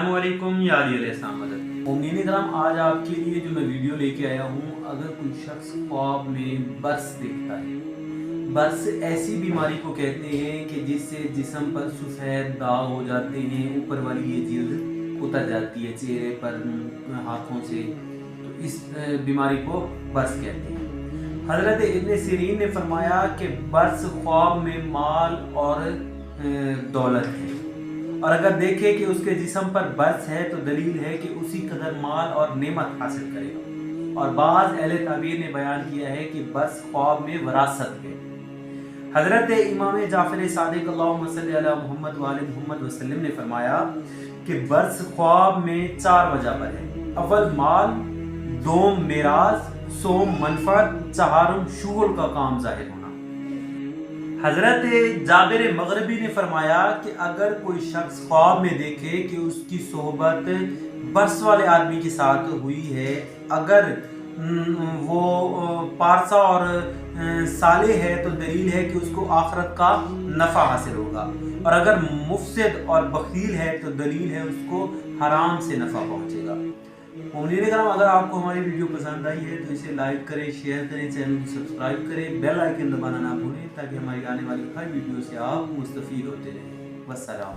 अस्सलाम वालेकुम या अली अलैहिस्सलाम मदद। मोमिनीन इकराम, आज आपके लिए जो मैं वीडियो लेके आया हूँ, अगर कोई शख्स ख्वाब में बर्स देखता है। बर्स ऐसी बीमारी को कहते हैं कि जिससे जिस्म पर सफ़ेद दाग हो जाते हैं, ऊपर वाली ये जिल्द उतर जाती है चेहरे पर, हाथों से। तो इस बीमारी को बर्स कहते हैं। हज़रत इब्न सिरीन ने फरमाया कि बर्स ख्वाब में माल और दौलत है, और अगर देखे कि उसके जिस्म पर बर्स है तो दलील है कि उसी कदर माल और नेमत हासिल करेगा। और बाज़ अहले ताबीर ने बयान किया है कि बर्स ख्वाब में वरासत है। हज़रत इमाम जाफ़र सादिक़ अल्लाहुम्मा सल्ली अला मुहम्मद व आले मुहम्मद वसल्लम ने फरमाया कि बर्स ख्वाब में 4 वजह पर है। अव्वल माल, दोम मेराज, सोम मनफत, चहारुम शुगल का काम ज़ाहिर होना। हज़रत जाबिर मगरबी ने फरमाया कि अगर कोई शख्स ख्वाब में देखे कि उसकी सोहबत बर्स वाले आदमी के साथ हुई है, अगर वो पारसा और साले है तो दलील है कि उसको आखिरत का नफ़ा हासिल होगा, और अगर मुफसिद और बखील है तो दलील है उसको हराम से नफ़ा पहुँचेगा। मोमिनीन इकराम, अगर आपको हमारी वीडियो पसंद आई है तो इसे लाइक करें, शेयर करें, चैनल को सब्सक्राइब करें, बेल आइकन दबाना ना भूलें ताकि हमारी आने वाली हर वीडियो से आप मुस्तफ़ीद होते रहें। वस्सलाम।